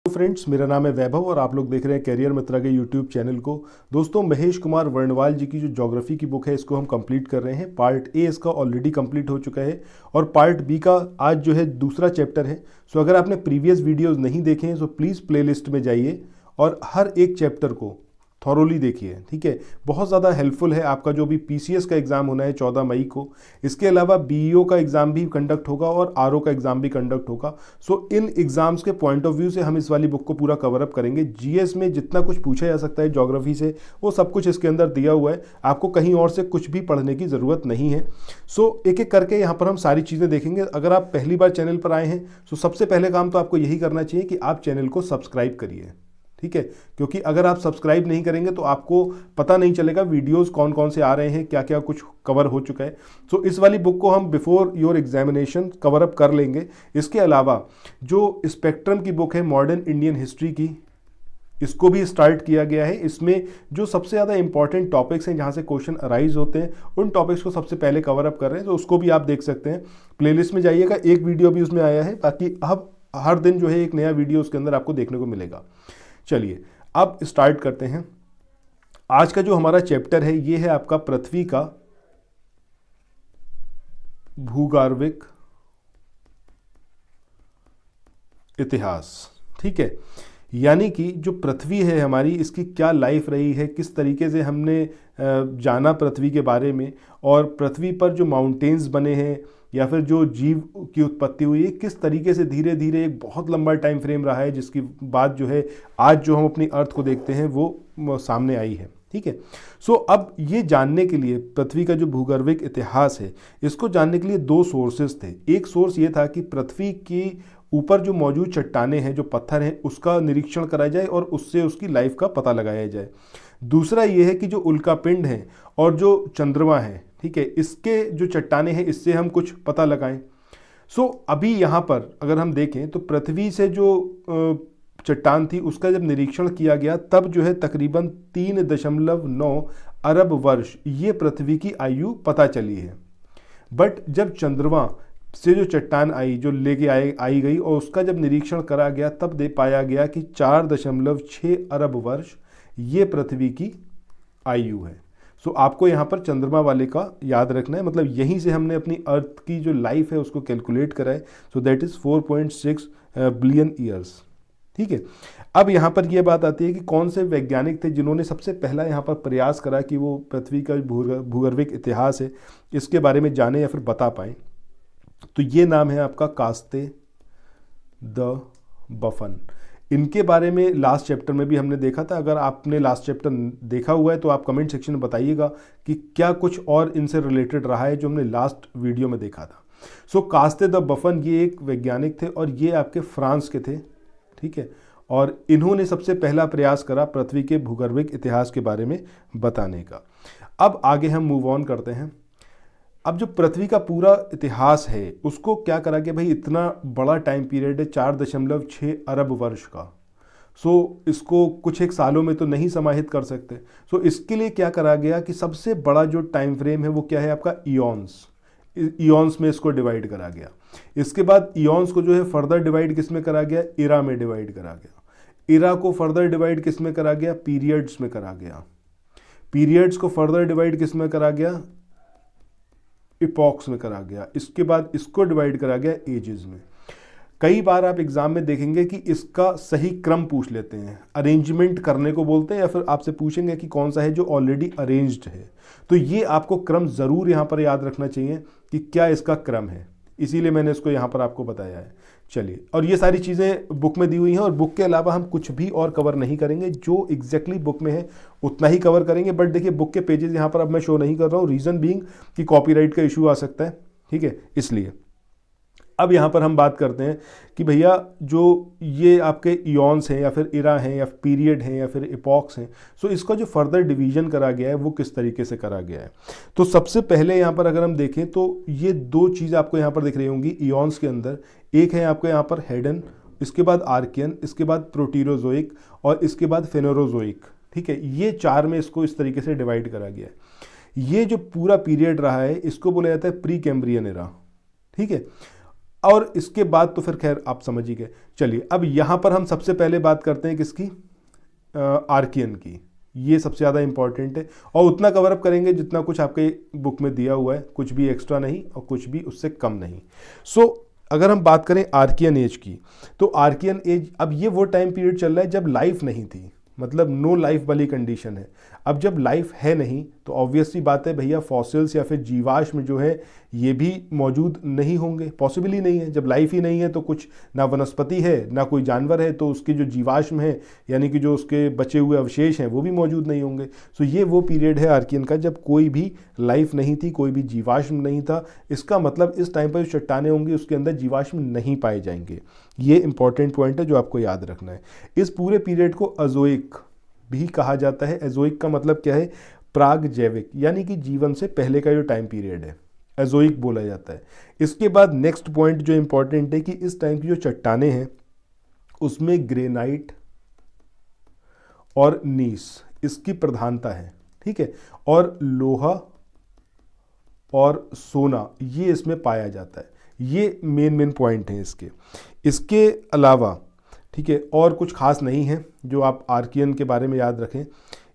Friends, मेरा नाम है वैभव और आप लोग देख रहे हैं कैरियर मित्रा के यूट्यूब चैनल को। दोस्तों, महेश कुमार वर्णवाल जी की जो ज्योग्राफी की बुक है इसको हम कंप्लीट कर रहे हैं। पार्ट ए इसका ऑलरेडी कंप्लीट हो चुका है और पार्ट बी का आज जो है दूसरा चैप्टर है। सो अगर आपने प्रीवियस वीडियोज़ नहीं देखे हैं तो प्लीज़ प्लेलिस्ट में जाइए और हर एक चैप्टर को थॉरोली देखिए, ठीक है। बहुत ज़्यादा हेल्पफुल है आपका जो भी पीसीएस का एग्ज़ाम होना है 14 मई को। इसके अलावा बीईओ का एग्ज़ाम भी कंडक्ट होगा और आरओ का एग्ज़ाम भी कंडक्ट होगा। सो इन एग्ज़ाम्स के पॉइंट ऑफ व्यू से हम इस वाली बुक को पूरा कवर अप करेंगे। जीएस में जितना कुछ पूछा जा सकता है ज्योग्राफी से वो सब कुछ इसके अंदर दिया हुआ है। आपको कहीं और से कुछ भी पढ़ने की ज़रूरत नहीं है। सो एक एक करके यहाँ पर हम सारी चीज़ें देखेंगे। अगर आप पहली बार चैनल पर आए हैं तो सबसे पहले काम तो आपको यही करना चाहिए कि आप चैनल को सब्सक्राइब करिए, ठीक है। क्योंकि अगर आप सब्सक्राइब नहीं करेंगे तो आपको पता नहीं चलेगा वीडियोस कौन कौन से आ रहे हैं, क्या क्या कुछ कवर हो चुका है। सो इस वाली बुक को हम before your examination cover up कर लेंगे। इसके अलावा जो स्पेक्ट्रम की बुक है मॉडर्न इंडियन हिस्ट्री की, इसको भी स्टार्ट किया गया है। इसमें जो सबसे ज़्यादा इंपॉर्टेंट टॉपिक्स हैं जहाँ से क्वेश्चन अराइज होते हैं उन टॉपिक्स को सबसे पहले कवर अप कर रहे हैं, तो उसको भी आप देख सकते हैं। प्लेलिस्ट में जाइएगा, एक वीडियो भी उसमें आया है। बाकी अब हर दिन जो है एक नया वीडियो उसके अंदर आपको देखने को मिलेगा। चलिए अब स्टार्ट करते हैं। आज का जो हमारा चैप्टर है ये है आपका पृथ्वी का भूगर्भिक इतिहास, ठीक है। यानी कि जो पृथ्वी है हमारी, इसकी क्या लाइफ रही है, किस तरीके से हमने जाना पृथ्वी के बारे में, और पृथ्वी पर जो माउंटेन्स बने हैं या फिर जो जीव की उत्पत्ति हुई है, किस तरीके से धीरे धीरे एक बहुत लंबा टाइम फ्रेम रहा है, जिसकी बात जो है आज जो हम अपनी अर्थ को देखते हैं वो सामने आई है, ठीक है। सो अब ये जानने के लिए पृथ्वी का जो भूगर्भिक इतिहास है इसको जानने के लिए दो सोर्सेज थे। एक सोर्स ये था कि पृथ्वी की ऊपर जो मौजूद चट्टाने हैं, जो पत्थर हैं, उसका निरीक्षण कराया जाए और उससे उसकी लाइफ का पता लगाया जाए। दूसरा ये है कि जो उल्कापिंड है और जो चंद्रमा है, ठीक है, इसके जो चट्टाने हैं इससे हम कुछ पता लगाएं। सो अभी यहाँ पर अगर हम देखें तो पृथ्वी से जो चट्टान थी उसका जब निरीक्षण किया गया तब जो है तकरीबन 3.9 अरब वर्ष ये पृथ्वी की आयु पता चली है। बट जब चंद्रमा से जो चट्टान आई, जो लेके आई गई और उसका जब निरीक्षण करा गया तब दे पाया गया कि 4.6 अरब वर्ष ये पृथ्वी की आयु है। सो आपको यहाँ पर चंद्रमा वाले का याद रखना है, मतलब यहीं से हमने अपनी अर्थ की जो लाइफ है उसको कैलकुलेट करा है। So that is 4.6 billion years, ठीक है। अब यहाँ पर यह बात आती है कि कौन से वैज्ञानिक थे जिन्होंने सबसे पहला यहाँ पर प्रयास करा कि वो पृथ्वी का भूगर्भिक इतिहास है इसके बारे में जाने या फिर बता पाएँ। तो ये नाम है आपका कास्ते द बफन। इनके बारे में लास्ट चैप्टर में भी हमने देखा था। अगर आपने लास्ट चैप्टर देखा हुआ है तो आप कमेंट सेक्शन में बताइएगा कि क्या कुछ और इनसे रिलेटेड रहा है जो हमने लास्ट वीडियो में देखा था। सो कास्ते द बफन ये एक वैज्ञानिक थे और ये आपके फ्रांस के थे, ठीक है। और इन्होंने सबसे पहला प्रयास करा पृथ्वी के भूगर्भिक इतिहास के बारे में बताने का। अब आगे हम मूव ऑन करते हैं। अब जो पृथ्वी का पूरा इतिहास है उसको क्या करा कि भाई इतना बड़ा टाइम पीरियड है 4.6 अरब वर्ष का। सो इसको कुछ एक सालों में तो नहीं समाहित कर सकते। सो इसके लिए क्या करा गया कि सबसे बड़ा जो टाइम फ्रेम है वो क्या है आपका ईयॉन्स में इसको डिवाइड करा गया। इसके बाद ईयॉन्स को जो है फर्दर डिवाइड किस में करा गया, इरा में डिवाइड करा गया। इरा को फर्दर डिवाइड किस में करा गया, पीरियड्स में करा गया। पीरियड्स को फर्दर डिवाइड किस में करा गया, इपॉक्स में करा गया। इसके बाद इसको डिवाइड करा गया एजेस में। कई बार आप एग्जाम में देखेंगे कि इसका सही क्रम पूछ लेते हैं, अरेंजमेंट करने को बोलते हैं, या फिर आपसे पूछेंगे कि कौन सा है जो ऑलरेडी अरेंज्ड है। तो ये आपको क्रम ज़रूर यहाँ पर याद रखना चाहिए कि क्या इसका क्रम है, इसीलिए मैंने इसको यहाँ पर आपको बताया है। चलिए, और ये सारी चीज़ें बुक में दी हुई हैं और बुक के अलावा हम कुछ भी और कवर नहीं करेंगे। जो एग्जैक्टली बुक में है उतना ही कवर करेंगे। बट देखिए बुक के पेजेस यहाँ पर अब मैं शो नहीं कर रहा हूँ, रीज़न बीइंग कि कॉपीराइट का इशू आ सकता है, ठीक है, इसलिए। अब यहाँ पर हम बात करते हैं कि भैया जो ये आपके इयॉन्स हैं या फिर इरा हैं या पीरियड हैं या फिर इपॉक्स हैं, सो इसका जो फर्दर डिवीजन करा गया है वो किस तरीके से करा गया है। तो सबसे पहले यहाँ पर अगर हम देखें तो ये दो चीज़ आपको यहाँ पर दिख रही होंगी इयॉन्स के अंदर। एक है आपको यहाँ पर हेडन, इसके बाद आर्कियन, इसके बाद प्रोटीरोजोइक और इसके बाद फेनोरोजोइक, ठीक है। ये चार में इसको इस तरीके से डिवाइड करा गया है। ये जो पूरा पीरियड रहा है इसको बोला जाता है प्री कैम्ब्रियन एरा, ठीक है। और इसके बाद तो फिर खैर आप समझ ही गए। चलिए अब यहाँ पर हम सबसे पहले बात करते हैं किसकी, आर्कियन की। ये सबसे ज़्यादा इंपॉर्टेंट है और उतना कवर अप करेंगे जितना कुछ आपके बुक में दिया हुआ है, कुछ भी एक्स्ट्रा नहीं और कुछ भी उससे कम नहीं। सो अगर हम बात करें आर्कियन एज की, तो आर्कियन एज, अब ये वो टाइम पीरियड चल रहा है जब लाइफ नहीं थी, मतलब नो लाइफ वाली कंडीशन है। अब जब लाइफ है नहीं तो ऑब्वियसली बात है भैया, फॉसिल्स या फिर जीवाश्म जो है ये भी मौजूद नहीं होंगे, पॉसिबल ही नहीं है। जब लाइफ ही नहीं है तो कुछ ना वनस्पति है ना कोई जानवर है, तो उसके जो जीवाश्म है यानी कि जो उसके बचे हुए अवशेष हैं वो भी मौजूद नहीं होंगे। सो ये वो पीरियड है आर्कियन का जब कोई भी लाइफ नहीं थी, कोई भी जीवाश्म नहीं था। इसका मतलब इस टाइम पर जो चट्टानें होंगी उसके अंदर जीवाश्म नहीं पाए जाएंगे। ये इंपॉर्टेंट पॉइंट है जो आपको याद रखना है। इस पूरे पीरियड को अजोइक भी कहा जाता है। एजोइक का मतलब क्या है, प्राग जैविक, यानी कि जीवन से पहले का जो टाइम पीरियड है एजोइक बोला जाता है। इसके बाद नेक्स्ट पॉइंट जो इंपॉर्टेंट है कि इस टाइम की जो चट्टानें हैं उसमें ग्रेनाइट और नीस इसकी प्रधानता है, ठीक है, और लोहा और सोना ये इसमें पाया जाता है। ये मेन पॉइंट हैं इसके अलावा, ठीक है, और कुछ खास नहीं है जो आप आर्कियन के बारे में याद रखें।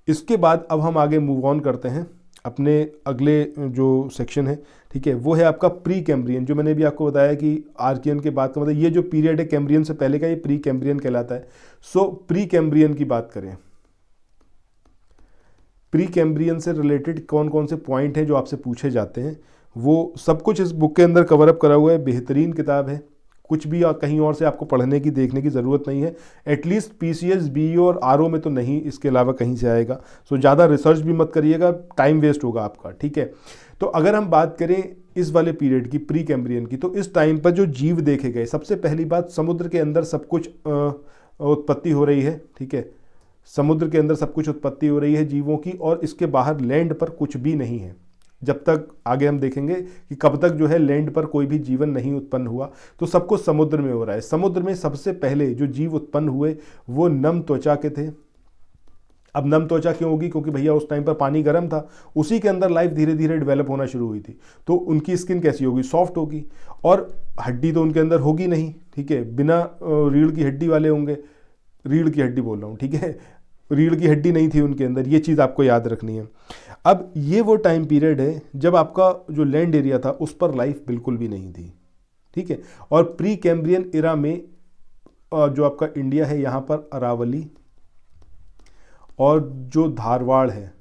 इसके बाद अब हम आगे मूव ऑन करते हैं अपने अगले जो सेक्शन है, ठीक है, वो है आपका प्री कैम्ब्रियन। जो मैंने भी आपको बताया कि आर्कियन के बाद का मतलब ये जो पीरियड है कैम्ब्रियन से पहले का, ये प्री कैम्ब्रियन कहलाता है। सो प्री कैम्ब्रियन की बात करें, प्री कैम्ब्रियन से रिलेटेड कौन कौन से पॉइंट हैं जो आपसे पूछे जाते हैं, वो सब कुछ इस बुक के अंदर कवर अप करा हुआ है। बेहतरीन किताब है, कुछ भी कहीं और से आपको पढ़ने की देखने की ज़रूरत नहीं है। एटलीस्ट पीसीएस, बीईओ और आरओ में तो नहीं, इसके अलावा कहीं से आएगा। सो ज़्यादा रिसर्च भी मत करिएगा, टाइम वेस्ट होगा आपका, ठीक है। तो अगर हम बात करें इस वाले पीरियड की, प्री कैम्ब्रियन की, तो इस टाइम पर जो जीव देखे गए, सबसे पहली बात समुद्र के अंदर सब कुछ उत्पत्ति हो रही है, ठीक है, समुद्र के अंदर सब कुछ उत्पत्ति हो रही है जीवों की, और इसके बाहर लैंड पर कुछ भी नहीं है। जब तक आगे हम देखेंगे कि कब तक जो है लैंड पर कोई भी जीवन नहीं उत्पन्न हुआ, तो सब कुछ समुद्र में हो रहा है। समुद्र में सबसे पहले जो जीव उत्पन्न हुए वो नम त्वचा के थे। अब नम त्वचा क्यों होगी, क्योंकि भैया उस टाइम पर पानी गर्म था, उसी के अंदर लाइफ धीरे धीरे डेवलप होना शुरू हुई थी। तो उनकी स्किन कैसी होगी, सॉफ्ट होगी, और हड्डी तो उनके अंदर होगी नहीं, ठीक है, बिना रीढ़ की हड्डी वाले होंगे। रीढ़ की हड्डी बोल रहा हूँ, ठीक है, रीढ़ की हड्डी नहीं थी उनके अंदर, ये चीज़ आपको याद रखनी है। अब ये वो टाइम पीरियड है जब आपका जो लैंड एरिया था उस पर लाइफ बिल्कुल भी नहीं थी, ठीक है। और प्री कैम्ब्रियन इरा में जो आपका इंडिया है यहाँ पर अरावली और जो धारवाड़ है,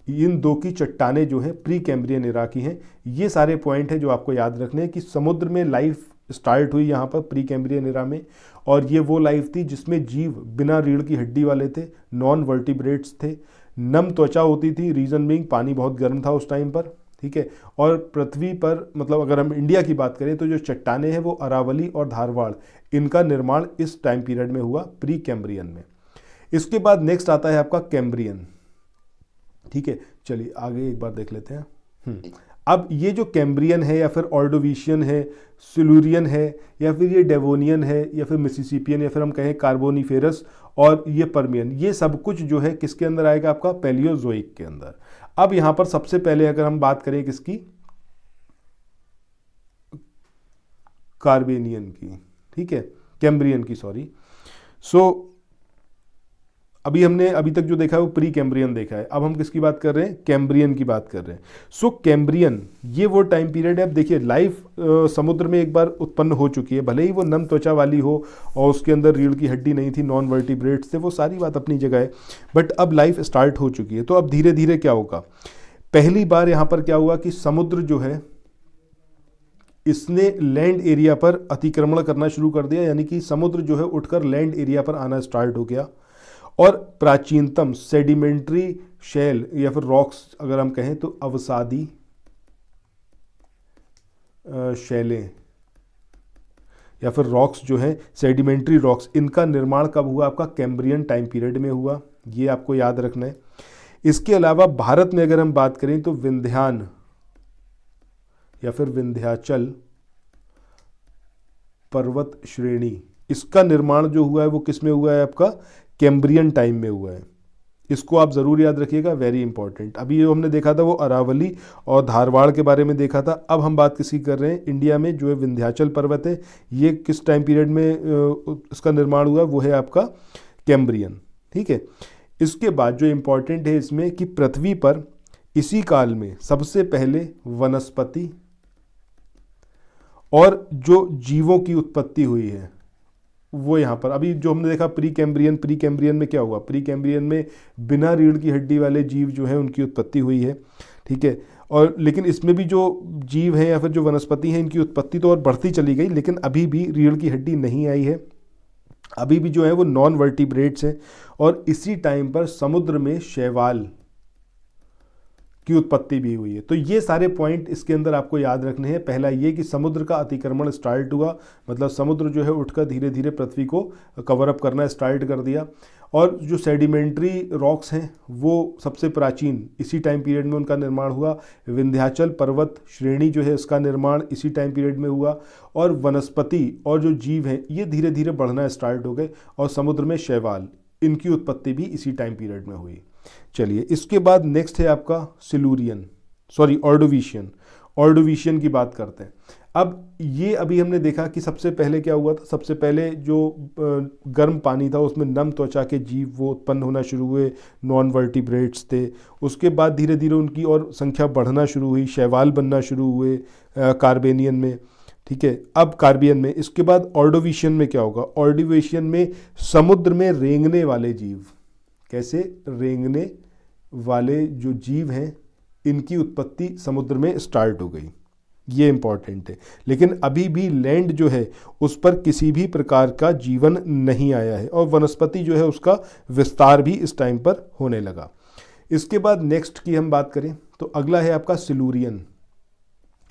इन दो की चट्टानें जो हैं प्री कैम्ब्रियन इरा की हैं। ये सारे पॉइंट हैं जो आपको याद रखने हैं कि समुद्र में लाइफ स्टार्ट हुई यहाँ पर प्री कैम्ब्रियन इरा में, और ये वो लाइफ थी जिसमें जीव बिना रीढ़ की हड्डी वाले थे, नॉन वर्टिब्रेट्स थे, नम त्वचा होती थी, रीजन बीइंग पानी बहुत गर्म था उस टाइम पर, ठीक है। और पृथ्वी पर मतलब अगर हम इंडिया की बात करें तो जो चट्टानें हैं वो अरावली और धारवाड़, इनका निर्माण इस टाइम पीरियड में हुआ प्री कैम्ब्रियन में। इसके बाद नेक्स्ट आता है आपका कैम्ब्रियन, ठीक है। चलिए आगे एक बार देख लेते हैं। अब ये जो कैम्ब्रियन है या फिर ऑर्डोविशियन है, सिल्यूरियन है, या फिर ये डेवोनियन है, या फिर मिसिसिपियन, या फिर हम कहें कार्बोनिफेरस, और ये पर्मियन, ये सब कुछ जो है किसके अंदर आएगा, आपका पैलियोजोइक के अंदर। अब यहां पर सबसे पहले अगर हम बात करें किसकी, कार्बेनियन की, ठीक है, कैम्ब्रियन की, सॉरी। सो अभी हमने अभी तक जो देखा है वो प्री कैम्ब्रियन देखा है, अब हम किसकी बात कर रहे हैं, कैम्ब्रियन की बात कर रहे हैं। सो कैम्ब्रियन ये वो टाइम पीरियड है। अब देखिए लाइफ समुद्र में एक बार उत्पन्न हो चुकी है, भले ही वो नम त्वचा वाली हो और उसके अंदर रीढ़ की हड्डी नहीं थी, नॉन वर्टिब्रेट्स थे, वो सारी बात अपनी जगह है, बट अब लाइफ स्टार्ट हो चुकी है। तो अब धीरे धीरे क्या होगा, पहली बार यहाँ पर क्या हुआ कि समुद्र जो है इसने लैंड एरिया पर अतिक्रमण करना शुरू कर दिया, यानी कि समुद्र जो है उठकर लैंड एरिया पर आना स्टार्ट हो गया। और प्राचीनतम सेडिमेंट्री शेल या फिर रॉक्स अगर हम कहें तो अवसादी शैलें या फिर रॉक्स जो हैं सेडिमेंट्री रॉक्स, इनका निर्माण कब हुआ, आपका कैम्ब्रियन टाइम पीरियड में हुआ, ये आपको याद रखना है। इसके अलावा भारत में अगर हम बात करें तो विंध्यान या फिर विंध्याचल पर्वत श्रेणी, इसका निर्माण जो हुआ है वो किस में हुआ है, आपका कैम्ब्रियन टाइम में हुआ है, इसको आप ज़रूर याद रखिएगा, वेरी इंपॉर्टेंट। अभी जो हमने देखा था वो अरावली और धारवाड़ के बारे में देखा था। अब हम बात किसी कर रहे हैं इंडिया में जो है विंध्याचल पर्वत है, ये किस टाइम पीरियड में इसका निर्माण हुआ, वो है आपका कैम्ब्रियन। ठीक है, इसके बाद जो इम्पोर्टेंट है इसमें कि पृथ्वी पर इसी काल में सबसे पहले वनस्पति और जो जीवों की उत्पत्ति हुई है वो यहाँ पर। अभी जो हमने देखा प्री कैम्ब्रियन में क्या हुआ, प्री कैम्ब्रियन में बिना रीढ़ की हड्डी वाले जीव जो है उनकी उत्पत्ति हुई है। ठीक है, और लेकिन इसमें भी जो जीव हैं या फिर जो वनस्पति हैं इनकी उत्पत्ति तो और बढ़ती चली गई, लेकिन अभी भी रीढ़ की हड्डी नहीं आई है, अभी भी जो है वो नॉन वर्टिब्रेट्स हैं। और इसी टाइम पर समुद्र में शैवाल की उत्पत्ति भी हुई है। तो ये सारे पॉइंट इसके अंदर आपको याद रखने हैं। पहला ये कि समुद्र का अतिक्रमण स्टार्ट हुआ, मतलब समुद्र जो है उठकर धीरे धीरे पृथ्वी को कवर अप करना स्टार्ट कर दिया। और जो सेडिमेंट्री रॉक्स हैं वो सबसे प्राचीन इसी टाइम पीरियड में उनका निर्माण हुआ। विंध्याचल पर्वत श्रेणी जो है उसका निर्माण इसी टाइम पीरियड में हुआ। और वनस्पति और जो जीव हैं ये धीरे धीरे बढ़ना स्टार्ट हो गए, और समुद्र में शैवाल इनकी उत्पत्ति भी इसी टाइम पीरियड में हुई। चलिए, इसके बाद नेक्स्ट है आपका ऑर्डोविशियन की बात करते हैं। अब ये अभी हमने देखा कि सबसे पहले क्या हुआ था, सबसे पहले जो गर्म पानी था उसमें नम त्वचा के जीव वो उत्पन्न होना शुरू हुए, नॉन वर्टिब्रेट्स थे। उसके बाद धीरे धीरे उनकी और संख्या बढ़ना शुरू हुई, शैवाल बनना शुरू हुए कार्बेनियन में। ठीक है, अब कार्बियन में। इसके बाद ऑर्डोविशियन में क्या होगा, ऑर्डोविशियन में समुद्र में रेंगने वाले जीव, कैसे रेंगने वाले जो जीव हैं इनकी उत्पत्ति समुद्र में स्टार्ट हो गई, ये इंपॉर्टेंट है। लेकिन अभी भी लैंड जो है उस पर किसी भी प्रकार का जीवन नहीं आया है, और वनस्पति जो है उसका विस्तार भी इस टाइम पर होने लगा। इसके बाद नेक्स्ट की हम बात करें तो अगला है आपका सिलूरियन।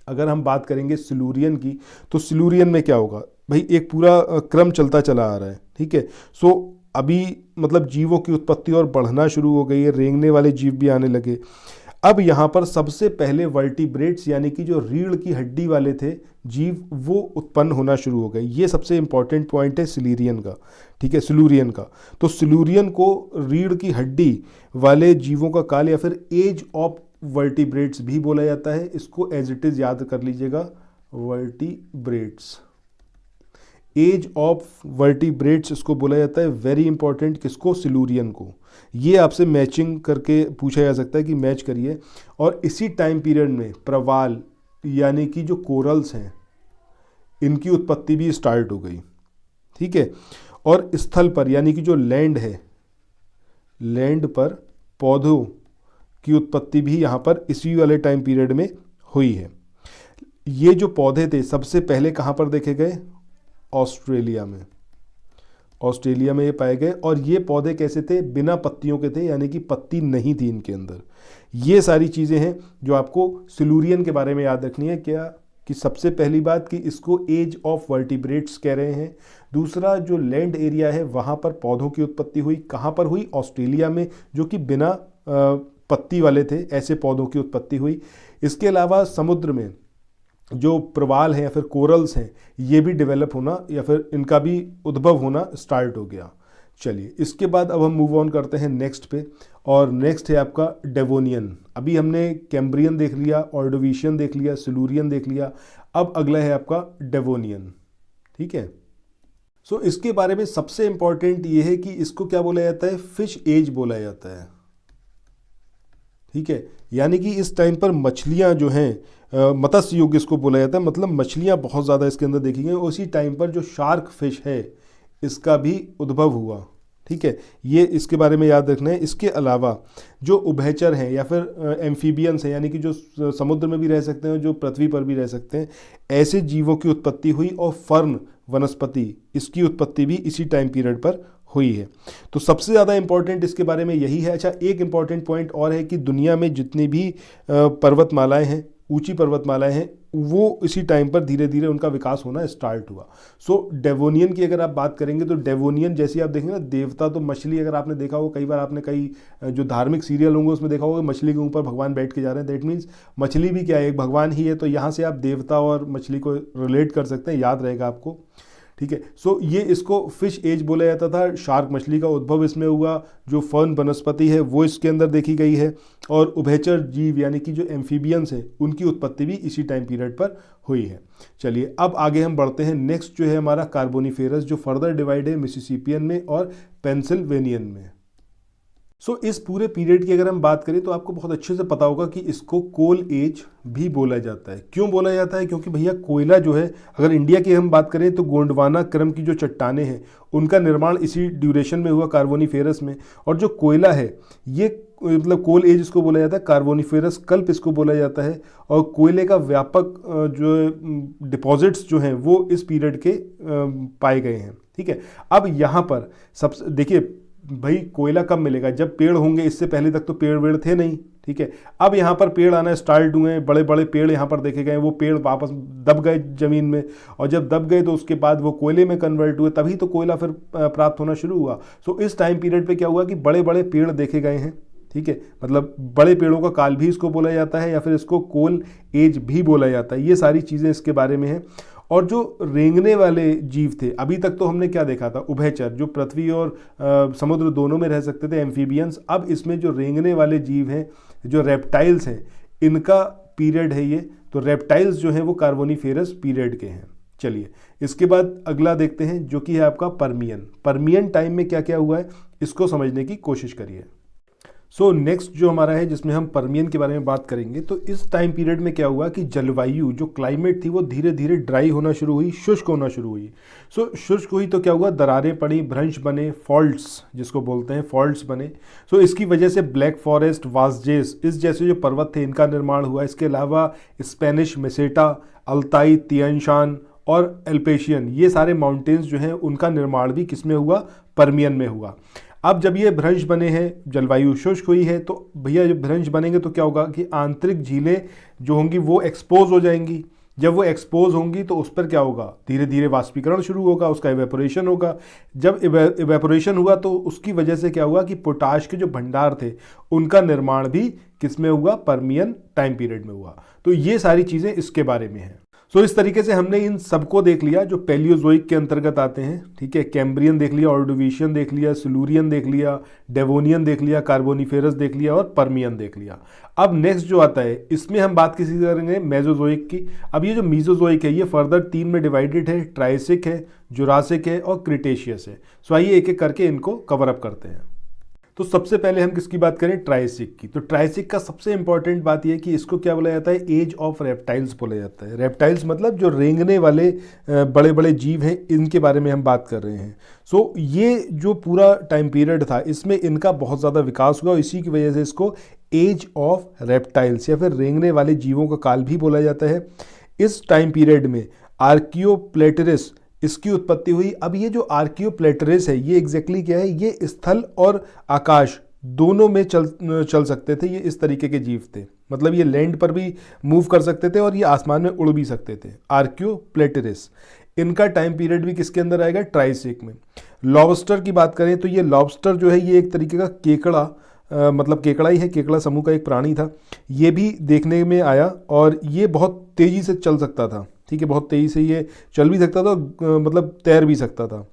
अगर हम बात करेंगे सिलूरियन की तो सिलूरियन में क्या होगा भाई, एक पूरा क्रम चलता चला आ रहा है। ठीक है, सो अभी मतलब जीवों की उत्पत्ति और बढ़ना शुरू हो गई है, रेंगने वाले जीव भी आने लगे। अब यहाँ पर सबसे पहले वर्टिब्रेट्स यानी कि जो रीढ़ की हड्डी वाले थे जीव वो उत्पन्न होना शुरू हो गए। ये सबसे इंपॉर्टेंट पॉइंट है सिलूरियन का। ठीक है, सिलूरियन का। तो सिलूरियन को रीढ़ की हड्डी वाले जीवों का काल या फिर एज ऑफ वर्टिब्रेट्स भी बोला जाता है। इसको एज इट इज याद कर लीजिएगा, वर्टिब्रेट्स, एज ऑफ वर्टिब्रेट्स इसको बोला जाता है। वेरी इंपॉर्टेंट, किसको, सिलूरियन को। ये आपसे मैचिंग करके पूछा जा सकता है कि मैच करिए। और इसी टाइम पीरियड में प्रवाल यानी कि जो कोरल्स हैं इनकी उत्पत्ति भी स्टार्ट हो गई। ठीक है, और स्थल पर यानी कि जो लैंड है, लैंड पर पौधों की उत्पत्ति भी यहाँ पर इसी वाले टाइम पीरियड में हुई है। ये जो पौधे थे सबसे पहले कहाँ पर देखे गए, ऑस्ट्रेलिया में। ऑस्ट्रेलिया में ये पाए गए, और ये पौधे कैसे थे, बिना पत्तियों के थे, यानी कि पत्ती नहीं थी इनके अंदर। ये सारी चीज़ें हैं जो आपको सिलूरियन के बारे में याद रखनी है। क्या कि सबसे पहली बात कि इसको एज ऑफ वर्टिब्रेट्स कह रहे हैं। दूसरा, जो लैंड एरिया है वहाँ पर पौधों की उत्पत्ति हुई, कहाँ पर हुई, ऑस्ट्रेलिया में, जो कि बिना पत्ती वाले थे, ऐसे पौधों की उत्पत्ति हुई। इसके अलावा समुद्र में जो प्रवाल हैं या फिर कोरल्स हैं ये भी डेवलप होना या फिर इनका भी उद्भव होना स्टार्ट हो गया। चलिए, इसके बाद अब हम मूव ऑन करते हैं नेक्स्ट पे, और नेक्स्ट है आपका डेवोनियन। अभी हमने कैम्ब्रियन देख लिया, ऑर्डोविशियन देख लिया, सिलूरियन देख लिया, अब अगला है आपका डेवोनियन। ठीक है, सो इसके बारे में सबसे इंपॉर्टेंट ये है कि इसको क्या बोला जाता है, फिश एज बोला जाता है। ठीक है, यानी कि इस टाइम पर मछलियां जो हैं, मत्स्य युग इसको बोला जाता है, मतलब मछलियां बहुत ज़्यादा इसके अंदर देखी गई। उसी टाइम पर जो शार्क फिश है इसका भी उद्भव हुआ। ठीक है, ये इसके बारे में याद रखना है। इसके अलावा जो उभयचर हैं या फिर एम्फीबियंस हैं, यानी कि जो समुद्र में भी रह सकते हैं, जो पृथ्वी पर भी रह सकते हैं, ऐसे जीवों की उत्पत्ति हुई। और फर्न वनस्पति, इसकी उत्पत्ति भी इसी टाइम पीरियड पर हुई है। तो सबसे ज़्यादा इंपॉर्टेंट इसके बारे में यही है। अच्छा, एक इंपॉर्टेंट पॉइंट और है कि दुनिया में जितनी भी पर्वतमालाएं हैं, ऊंची पर्वतमालाएं हैं, वो इसी टाइम पर धीरे धीरे उनका विकास होना स्टार्ट हुआ। सो डेवोनियन की अगर आप बात करेंगे तो डेवोनियन जैसे आप देखेंगे ना, देवता तो मछली, अगर आपने देखा हो, कई बार आपने कई जो धार्मिक सीरियल होंगे उसमें देखा होगा मछली के ऊपर भगवान बैठ के जा रहे हैं। दैट मीन्स मछली भी क्या है, एक भगवान ही है। तो यहाँ से आप देवता और मछली को रिलेट कर सकते हैं, याद रहेगा आपको। ठीक है। सो ये इसको फिश एज बोला जाता था। शार्क मछली का उद्भव इसमें हुआ। जो फर्न वनस्पति है वो इसके अंदर देखी गई है, और उभयचर जीव यानी कि जो एम्फीबियंस है उनकी उत्पत्ति भी इसी टाइम पीरियड पर हुई है। चलिए अब आगे हम बढ़ते हैं। नेक्स्ट जो है हमारा कार्बोनिफेरस, जो फर्दर डिवाइड है मिसिसिपियन में और पेंसिल्वेनियन में। सो इस पूरे पीरियड की अगर हम बात करें तो आपको बहुत अच्छे से पता होगा कि इसको कोल एज भी बोला जाता है। क्यों बोला जाता है? क्योंकि भैया कोयला जो है, अगर इंडिया की हम बात करें तो गोंडवाना क्रम की जो चट्टानें हैं उनका निर्माण इसी ड्यूरेशन में हुआ, कार्बोनिफेरस में। और जो कोयला है ये मतलब कोल एज इसको बोला जाता है, कार्बोनिफेरस कल्प इसको बोला जाता है। और कोयले का व्यापक जो डिपॉजिट्स जो हैं वो इस पीरियड के पाए गए हैं। ठीक है। अब यहाँ पर सबसे देखिए भाई, कोयला कब मिलेगा? जब पेड़ होंगे। इससे पहले तक तो पेड़ वेड़ थे नहीं। ठीक है। अब यहाँ पर पेड़ आना स्टार्ट हुए हैं, बड़े बड़े पेड़ यहाँ पर देखे गए। वो पेड़ वापस दब गए ज़मीन में, और जब दब गए तो उसके बाद वो कोयले में कन्वर्ट हुए, तभी तो कोयला फिर प्राप्त होना शुरू हुआ। सो इस टाइम पीरियड पे क्या हुआ कि बड़े बड़े पेड़ देखे गए हैं। ठीक है। मतलब बड़े पेड़ों का काल भी इसको बोला जाता है, या फिर इसको कोल एज भी बोला जाता है। ये सारी चीज़ें इसके बारे में हैं। और जो रेंगने वाले जीव थे, अभी तक तो हमने क्या देखा था? उभयचर, जो पृथ्वी और समुद्र दोनों में रह सकते थे, एम्फीबियंस। अब इसमें जो रेंगने वाले जीव हैं, जो रेप्टाइल्स हैं, इनका पीरियड है ये। तो रेप्टाइल्स जो हैं वो कार्बोनिफेरस पीरियड के हैं। चलिए इसके बाद अगला देखते हैं, जो कि है आपका पर्मियन। पर्मियन टाइम में क्या क्या हुआ है इसको समझने की कोशिश करिए। सो नेक्स्ट जो हमारा है, जिसमें हम पर्मियन के बारे में बात करेंगे, तो इस टाइम पीरियड में क्या हुआ कि जलवायु, जो क्लाइमेट थी, वो धीरे धीरे ड्राई होना शुरू हुई, शुष्क होना शुरू हुई। सो शुष्क हुई तो क्या हुआ? दरारें पड़ी, भ्रंश बने, फॉल्ट्स जिसको बोलते हैं, फॉल्ट्स बने। सो इसकी वजह से ब्लैक फॉरेस्ट, वासजेस, इस जैसे जो पर्वत थे इनका निर्माण हुआ। इसके अलावा स्पेनिश मेसेटा, अल्ताई, तियानशान और एल्पेशियन, ये सारे माउंटेन्स जो हैं उनका निर्माण भी किस में हुआ? पर्मियन में हुआ। अब जब ये भ्रंश बने हैं, जलवायु शुष्क हुई है, तो भैया जब भ्रंश बनेंगे तो क्या होगा कि आंतरिक झीलें जो होंगी वो एक्सपोज हो जाएंगी। जब वो एक्सपोज होंगी तो उस पर क्या होगा? धीरे धीरे वाष्पीकरण शुरू होगा, उसका इवेपोरेशन होगा। जब इवेपोरेशन हुआ तो उसकी वजह से क्या हुआ कि पोटाश के जो भंडार थे उनका निर्माण भी किस में हुआ? पर्मियन टाइम पीरियड में हुआ। तो ये सारी चीज़ें इसके बारे में हैं। सो इस तरीके से हमने इन सबको देख लिया जो पैलियोजोइक के अंतर्गत आते हैं। ठीक है। कैम्ब्रियन देख लिया, ऑर्डोविशियन देख लिया, सिलूरियन देख लिया, डेवोनियन देख लिया, कार्बोनिफेरस देख लिया और पर्मियन देख लिया। अब नेक्स्ट जो आता है इसमें हम बात किसी करेंगे मेसोजोइक की। अब ये जो मीजोजोइक है ये फर्दर 3 में डिवाइडेड है, ट्राइसिक है, जुरासिक है और क्रिटेशियस है। सो आइए एक एक करके इनको कवर अप करते हैं। तो सबसे पहले हम किसकी बात करें? ट्राइसिक की। तो ट्राइसिक का सबसे इंपॉर्टेंट बात यह है कि इसको क्या बोला जाता है? एज ऑफ रेप्टाइल्स बोला जाता है। रेप्टाइल्स मतलब जो रेंगने वाले बड़े बड़े जीव हैं, इनके बारे में हम बात कर रहे हैं। सो ये जो पूरा टाइम पीरियड था इसमें इनका बहुत ज़्यादा विकास हुआ, इसी की वजह से इसको एज ऑफ रेप्टाइल्स या फिर रेंगने वाले जीवों का काल भी बोला जाता है। इस टाइम पीरियड में आर्कियोप्लेटरिस इसकी उत्पत्ति हुई। अब ये जो आर्कियोप्लेटरिस है ये एग्जैक्टली क्या है? ये स्थल और आकाश दोनों में चल सकते थे। ये इस तरीके के जीव थे, मतलब ये लैंड पर भी मूव कर सकते थे और ये आसमान में उड़ भी सकते थे। आर्कियोप्लेटरिस, इनका टाइम पीरियड भी किसके अंदर आएगा? ट्राइसिक में। लॉबस्टर की बात करें तो ये लॉबस्टर जो है ये एक तरीके का केकड़ा, मतलब केकड़ा ही है, केकड़ा समूह का एक प्राणी था। ये भी देखने में आया और ये बहुत तेज़ी से चल सकता था। ठीक है। बहुत तेज़ी से ये चल भी सकता था, मतलब तैर भी सकता था।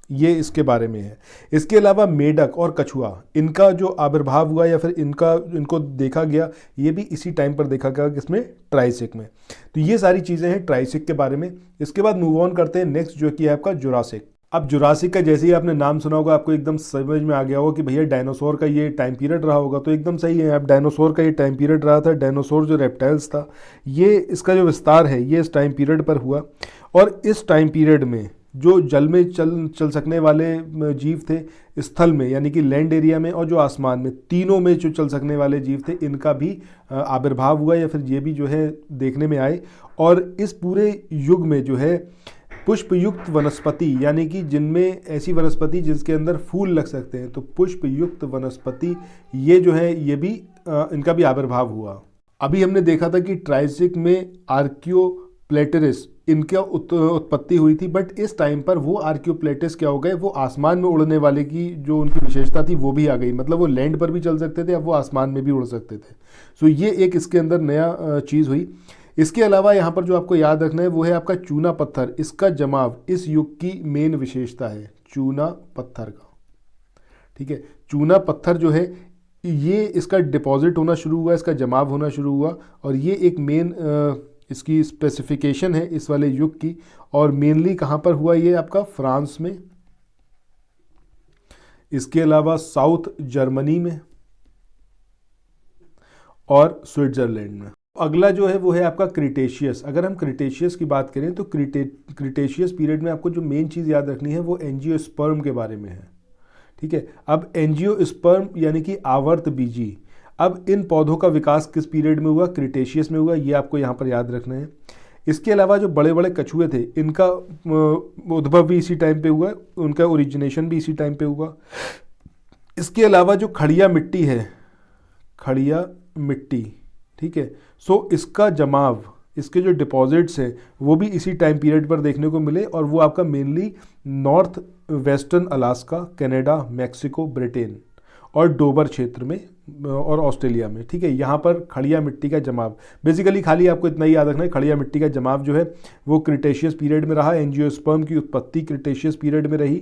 ये इसके बारे में है। इसके अलावा मेढक और कछुआ, इनका जो आविर्भाव हुआ या फिर इनको देखा गया, ये भी इसी टाइम पर देखा गया, किसमें? ट्राइसिक में। तो ये सारी चीज़ें हैं ट्राइसिक के बारे में। इसके बाद मूव ऑन करते हैं नेक्स्ट, जो कि है आपका जुरासिक। अब जुरासिक का जैसे ही आपने नाम सुना होगा आपको एकदम समझ में आ गया होगा कि भैया डायनासोर का ये टाइम पीरियड रहा होगा। तो एकदम सही है, अब डायनासोर का ये टाइम पीरियड रहा था। डायनासोर जो रेप्टाइल्स था, ये इसका जो विस्तार है ये इस टाइम पीरियड पर हुआ। और इस टाइम पीरियड में जो जल में चल सकने वाले जीव थे, स्थल में यानी कि लैंड एरिया में और जो आसमान में, तीनों में जो चल सकने वाले जीव थे, इनका भी आविर्भाव हुआ या फिर ये भी जो है देखने में आए। और इस पूरे युग में जो है पुष्पयुक्त वनस्पति, यानी कि जिनमें ऐसी वनस्पति जिसके अंदर फूल लग सकते हैं, तो पुष्पयुक्त वनस्पति ये जो है ये भी इनका भी आविर्भाव हुआ। अभी हमने देखा था कि ट्राइसिक में आर्कियोप्लेटरिस इनका उत्पत्ति हुई थी, बट इस टाइम पर वो आर्कियोप्लेटस क्या हो गए? वो आसमान में उड़ने वाले की जो उनकी विशेषता थी वो भी आ गई। मतलब वो लैंड पर भी चल सकते थे, अब वो आसमान में भी उड़ सकते थे। सो ये एक इसके अंदर नया चीज़ हुई। इसके अलावा यहाँ पर जो आपको याद रखना है वो है आपका चूना पत्थर। इसका जमाव इस युग की मेन विशेषता है, चूना पत्थर का। ठीक है, चूना पत्थर जो है ये इसका डिपॉजिट होना शुरू हुआ, इसका जमाव होना शुरू हुआ, और ये एक मेन इसकी स्पेसिफिकेशन है इस वाले युग की। और मेनली कहाँ पर हुआ ये आपका फ्रांस में, इसके अलावा साउथ जर्मनी में और स्विट्जरलैंड में। अगला जो है वो है आपका क्रिटेशियस। अगर हम क्रिटेशियस की बात करें तो क्रिटेशियस पीरियड में आपको जो मेन चीज़ याद रखनी है वो एंजियोस्पर्म के बारे में है। ठीक है, अब एंजियोस्पर्म यानी कि आवर्त बीजी, अब इन पौधों का विकास किस पीरियड में हुआ, क्रिटेशियस में हुआ, ये आपको यहाँ पर याद रखना है। इसके अलावा जो बड़े बड़े कछुए थे इनका उद्भव भी इसी टाइम पे हुआ, उनका ओरिजिनेशन भी इसी टाइम पे हुआ। इसके अलावा जो खड़िया मिट्टी है, खड़िया मिट्टी, ठीक है, सो इसका जमाव, इसके जो डिपॉजिट्स हैं वो भी इसी टाइम पीरियड पर देखने को मिले, और वो आपका mainly north western Alaska, Canada, Mexico, Britain और डोबर क्षेत्र में और ऑस्ट्रेलिया में। ठीक है, यहाँ पर खड़िया मिट्टी का जमाव, बेसिकली खाली आपको इतना ही याद रखना है, खड़िया मिट्टी का जमाव जो है वो क्रिटेशियस पीरियड में रहा। एंजियोस्पर्म की उत्पत्ति क्रिटेशियस पीरियड में रही।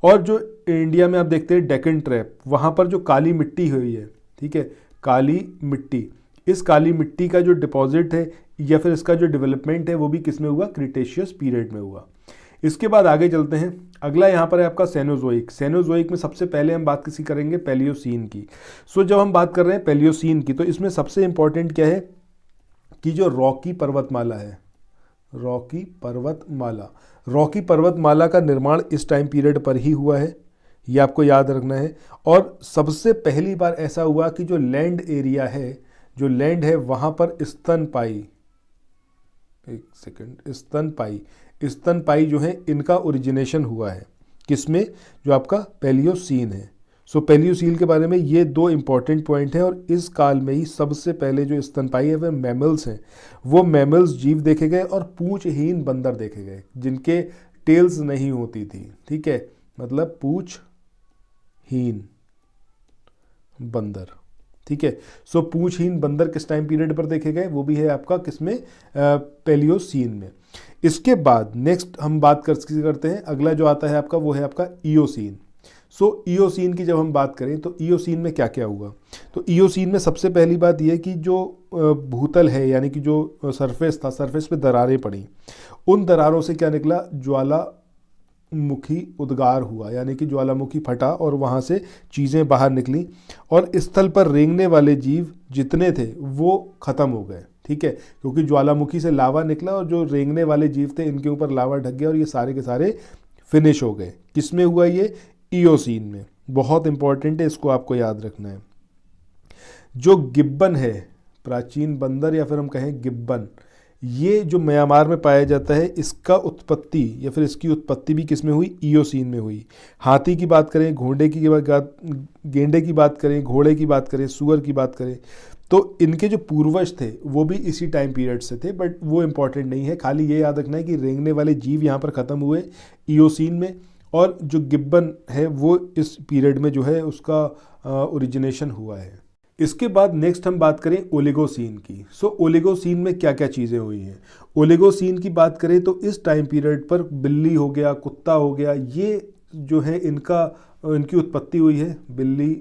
और जो इंडिया में आप देखते हैं डेक्कन ट्रैप, वहाँ पर जो काली मिट्टी हुई है, ठीक है, काली मिट्टी, इस काली मिट्टी का जो डिपॉजिट है या फिर इसका जो डेवलपमेंट है वो भी किस में हुआ, क्रिटेशियस पीरियड में हुआ। इसके बाद आगे चलते हैं। अगला यहाँ पर है आपका सेनोजोइक। सेनोजोइक में सबसे पहले हम बात किसी करेंगे पैलियोसीन की। सो जब हम बात कर रहे हैं पैलियोसीन की तो इसमें सबसे इंपॉर्टेंट क्या है कि जो रॉकी पर्वतमाला है, रॉकी पर्वतमाला, रॉकी पर्वतमाला का निर्माण इस टाइम पीरियड पर ही हुआ है, ये आपको याद रखना है। और सबसे पहली बार ऐसा हुआ कि जो लैंड एरिया है, जो लैंड है वहाँ पर स्तनपाई, एक सेकंड, स्तनपाई जो है इनका ओरिजिनेशन हुआ है किसमें, जो आपका पैलियोसीन है। सो पैलियोसीन के बारे में ये दो इंपॉर्टेंट पॉइंट हैं। और इस काल में ही सबसे पहले जो स्तनपाई है वह मैमल्स हैं, वो मैमल्स जीव देखे गए और पूंछहीन बंदर देखे गए जिनके टेल्स नहीं होती थी। ठीक है, मतलब पूंछहीन बंदर। ठीक है, सो पूंछहीन बंदर किस टाइम पीरियड पर देखे गए, वो भी है आपका किसमें, पैलियोसीन में। इसके बाद नेक्स्ट हम बात करते हैं, अगला जो आता है आपका वो है आपका ईओसीन। सो ईओसीन की जब हम बात करें तो ईओसीन में क्या क्या हुआ, तो ईओसीन में सबसे पहली बात यह कि जो भूतल है यानी कि जो सरफेस था, सरफेस पे दरारें पड़ी, उन दरारों से क्या निकला, ज्वालामुखी उद्गार हुआ, यानी कि ज्वालामुखी फटा और वहाँ से चीज़ें बाहर निकली और स्थल पर रेंगने वाले जीव जितने थे वो ख़त्म हो गए। ठीक है, क्योंकि ज्वालामुखी से लावा निकला और जो रेंगने वाले जीव थे इनके ऊपर लावा ढक गया और ये सारे के सारे फिनिश हो गए। किसमें हुआ ये, ईओसीन में। बहुत इंपॉर्टेंट है, इसको आपको याद रखना है। जो गिब्बन है, प्राचीन बंदर या फिर हम कहें गिब्बन, ये जो म्यांमार में पाया जाता है, इसका उत्पत्ति या फिर इसकी उत्पत्ति भी किस में हुई, ईओसीन में हुई। हाथी की बात करें, गेंडे की बात करें, घोड़े की बात करें, सुअर की बात करें, तो इनके जो पूर्वज थे वो भी इसी टाइम पीरियड से थे, बट वो इंपॉर्टेंट नहीं है। खाली ये याद रखना है कि रेंगने वाले जीव यहाँ पर ख़त्म हुए ईओसीन में, और जो गिब्बन है वो इस पीरियड में जो है उसका ओरिजिनेशन हुआ है। इसके बाद नेक्स्ट हम बात करें ओलिगोसीन की। सो ओलिगोसीन में क्या क्या चीज़ें हुई हैं। ओलिगोसीन की बात करें तो इस टाइम पीरियड पर बिल्ली हो गया, कुत्ता हो गया, ये जो है इनकी उत्पत्ति हुई है, बिल्ली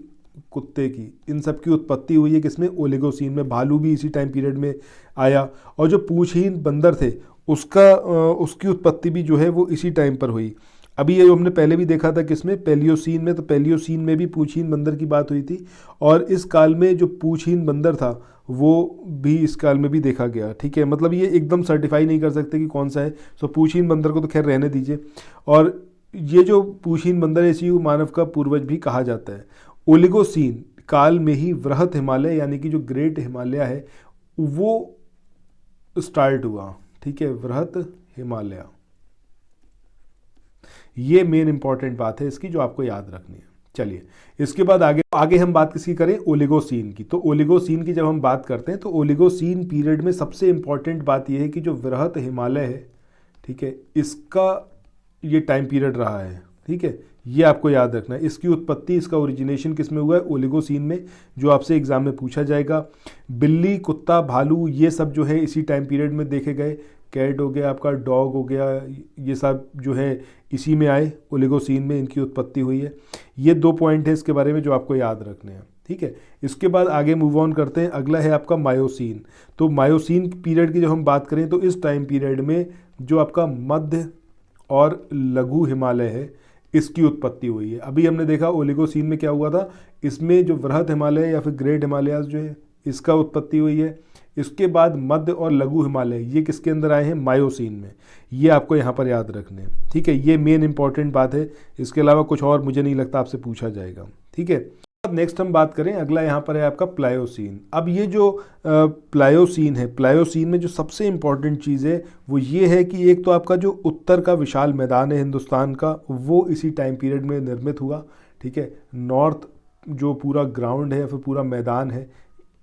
कुत्ते की, इन सब की उत्पत्ति हुई है किसमें, ओलिगोसीन में। भालू भी इसी टाइम पीरियड में आया, और जो पूंछहीन बंदर थे उसकी उत्पत्ति भी जो है वो इसी टाइम पर हुई। अभी ये हमने पहले भी देखा था किसमें, पैलियोसीन में, तो पैलियोसीन में भी पूंछहीन बंदर की बात हुई थी, और इस काल में जो पूंछहीन बंदर था वो भी इस काल में भी देखा गया। ठीक है, मतलब ये एकदम सर्टिफाई नहीं कर सकते कि कौन सा है। सो पूंछहीन बंदर को तो खैर रहने दीजिए। और ये जो पूंछहीन बंदर है इसी को मानव का पूर्वज भी कहा जाता है। ओलिगोसीन काल में ही वृहत हिमालय यानी कि जो ग्रेट हिमालय है वो स्टार्ट हुआ। ठीक है, वृहत हिमालय, ये मेन इंपॉर्टेंट बात है इसकी जो आपको याद रखनी है। चलिए इसके बाद आगे हम बात किसकी करें, ओलिगोसीन की। तो ओलिगोसीन की जब हम बात करते हैं तो ओलिगोसीन पीरियड में सबसे इंपॉर्टेंट बात यह है कि जो वृहत हिमालय है, ठीक है, इसका ये टाइम पीरियड रहा है। ठीक है, ये आपको याद रखना है। इसकी उत्पत्ति, इसका ओरिजिनेशन किस में हुआ है? ओलिगोसीन में, जो आपसे एग्जाम में पूछा जाएगा। बिल्ली, कुत्ता, भालू, ये सब जो है इसी टाइम पीरियड में देखे गए। कैट हो गया आपका, डॉग हो गया, ये सब जो है इसी में आए, ओलिगोसीन में इनकी उत्पत्ति हुई है। ये 2 पॉइंट है इसके बारे में जो आपको याद रखने हैं, ठीक है। इसके बाद आगे मूव ऑन करते हैं। अगला है आपका मायोसीन। तो मायोसीन पीरियड की जब हम बात करें तो इस टाइम पीरियड में जो आपका मध्य और लघु हिमालय है, इसकी उत्पत्ति हुई है। अभी हमने देखा ओलिगोसीन में क्या हुआ था, इसमें जो वृहद हिमालय या फिर ग्रेट हिमालयाज जो है इसका उत्पत्ति हुई है। इसके बाद मध्य और लघु हिमालय, ये किसके अंदर आए हैं? मायोसीन में। ये आपको यहाँ पर याद रखने हैं, ठीक है। ये मेन इंपॉर्टेंट बात है, इसके अलावा कुछ और मुझे नहीं लगता आपसे पूछा जाएगा, ठीक है। अब नेक्स्ट हम बात करें, अगला यहाँ पर है आपका प्लायोसीन। अब ये जो प्लायोसीन है, प्लायोसीन में जो सबसे इम्पॉर्टेंट चीज़ है वो ये है कि एक तो आपका जो उत्तर का विशाल मैदान है हिंदुस्तान का, वो इसी टाइम पीरियड में निर्मित हुआ, ठीक है। नॉर्थ जो पूरा ग्राउंड है या फिर पूरा मैदान है,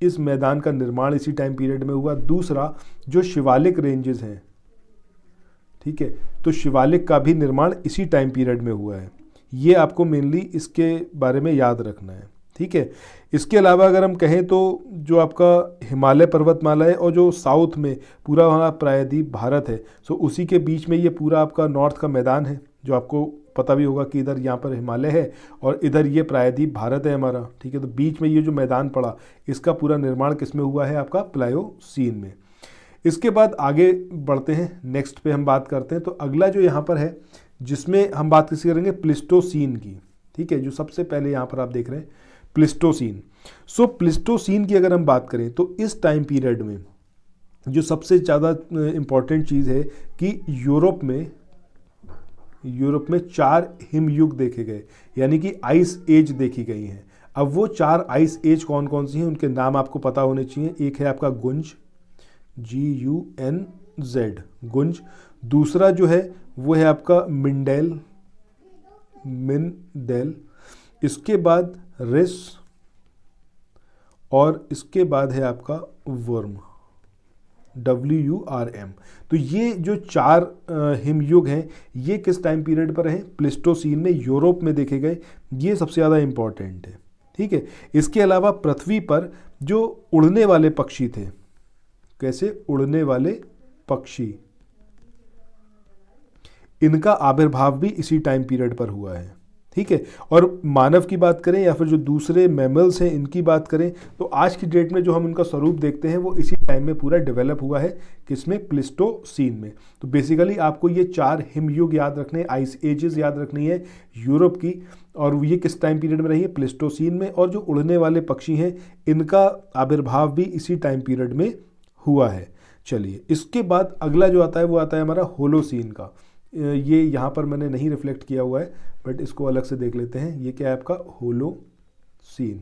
इस मैदान का निर्माण इसी टाइम पीरियड में हुआ। दूसरा, जो शिवालिक रेंजेस हैं, ठीक है, तो शिवालिक का भी निर्माण इसी टाइम पीरियड में हुआ है। ये आपको मेनली इसके बारे में याद रखना है, ठीक है। इसके अलावा अगर हम कहें तो जो आपका हिमालय पर्वतमाला है और जो साउथ में पूरा हमारा प्रायद्वीप भारत है, सो उसी के बीच में ये पूरा आपका नॉर्थ का मैदान है, जो आपको पता भी होगा कि इधर यहाँ पर हिमालय है और इधर ये प्रायद्वीप भारत है हमारा, ठीक है। तो बीच में ये जो मैदान पड़ा, इसका पूरा निर्माण किस में हुआ है? आपका प्लायोसीन में। इसके बाद आगे बढ़ते हैं, नेक्स्ट पे हम बात करते हैं। तो अगला जो यहाँ पर है जिसमें हम बात किसी करेंगे, प्लिस्टोसीन की, ठीक है। जो सबसे पहले यहाँ पर आप देख रहे हैं प्लिस्टोसीन। सो प्लिस्टोसीन की अगर हम बात करें तो इस टाइम पीरियड में जो सबसे ज़्यादा इम्पॉर्टेंट चीज़ है कि यूरोप में 4 हिमयुग देखे गए, यानी कि आइस एज देखी गई हैं। अब वो 4 आइस एज कौन कौन सी हैं, उनके नाम आपको पता होने चाहिए। एक है आपका गुंज, GUNZ, गुंज। दूसरा जो है वो है आपका मिंडेल। इसके बाद रिस, और इसके बाद है आपका वर्म, WURM। तो ये जो 4 हिमयुग हैं, ये किस टाइम पीरियड पर हैं? प्लिस्टोसीन में, यूरोप में देखे गए। ये सबसे ज़्यादा इम्पॉर्टेंट है, ठीक है। इसके अलावा पृथ्वी पर जो उड़ने वाले पक्षी थे, कैसे उड़ने वाले पक्षी, इनका आविर्भाव भी इसी टाइम पीरियड पर हुआ है, ठीक है। और मानव की बात करें या फिर जो दूसरे मैमल्स हैं इनकी बात करें, तो आज की डेट में जो हम इनका स्वरूप देखते हैं वो इसी टाइम में पूरा डेवलप हुआ है, किसमें? प्लिस्टोसीन में। तो बेसिकली आपको ये 4 हिमयुग याद रखने, आइस एजेस याद रखनी है यूरोप की, और ये किस टाइम पीरियड में रही है? प्लिस्टोसीन में। और जो उड़ने वाले पक्षी हैं, इनका आविर्भाव भी इसी टाइम पीरियड में हुआ है। चलिए, इसके बाद अगला जो आता है वो आता है हमारा होलोसीन का। ये यहाँ पर मैंने नहीं रिफ्लेक्ट किया हुआ है, बट इसको अलग से देख लेते हैं। ये क्या है आपका? होलोसीन।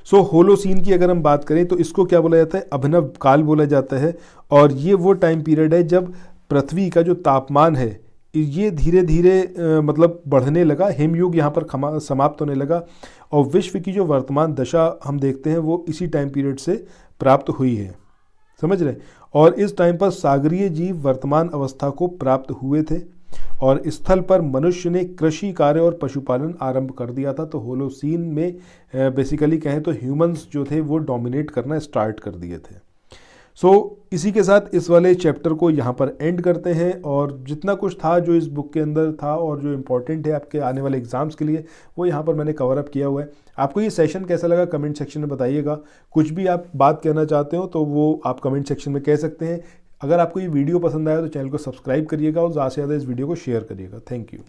सो होलोसीन की अगर हम बात करें तो इसको क्या बोला जाता है? अभिनव काल बोला जाता है। और ये वो टाइम पीरियड है जब पृथ्वी का जो तापमान है ये धीरे धीरे मतलब बढ़ने लगा, हिमयुग यहाँ पर समाप्त होने लगा, और विश्व की जो वर्तमान दशा हम देखते हैं वो इसी टाइम पीरियड से प्राप्त हुई है, समझ रहे। और इस टाइम पर सागरीय जीव वर्तमान अवस्था को प्राप्त हुए थे, और स्थल पर मनुष्य ने कृषि कार्य और पशुपालन आरंभ कर दिया था। तो होलोसीन में बेसिकली कहें तो ह्यूमंस जो थे वो डोमिनेट करना स्टार्ट कर दिए थे। सो इसी के साथ इस वाले चैप्टर को यहाँ पर एंड करते हैं, और जितना कुछ था जो इस बुक के अंदर था और जो इम्पोर्टेंट है आपके आने वाले एग्जाम्स के लिए, वो यहाँ पर मैंने कवर अप किया हुआ है। आपको ये सेशन कैसा लगा कमेंट सेक्शन में बताइएगा। कुछ भी आप बात कहना चाहते हो तो वो आप कमेंट सेक्शन में कह सकते हैं। अगर आपको ये वीडियो पसंद आया तो चैनल को सब्सक्राइब करिएगा और ज़्यादा से ज़्यादा इस वीडियो को शेयर करिएगा। Thank you.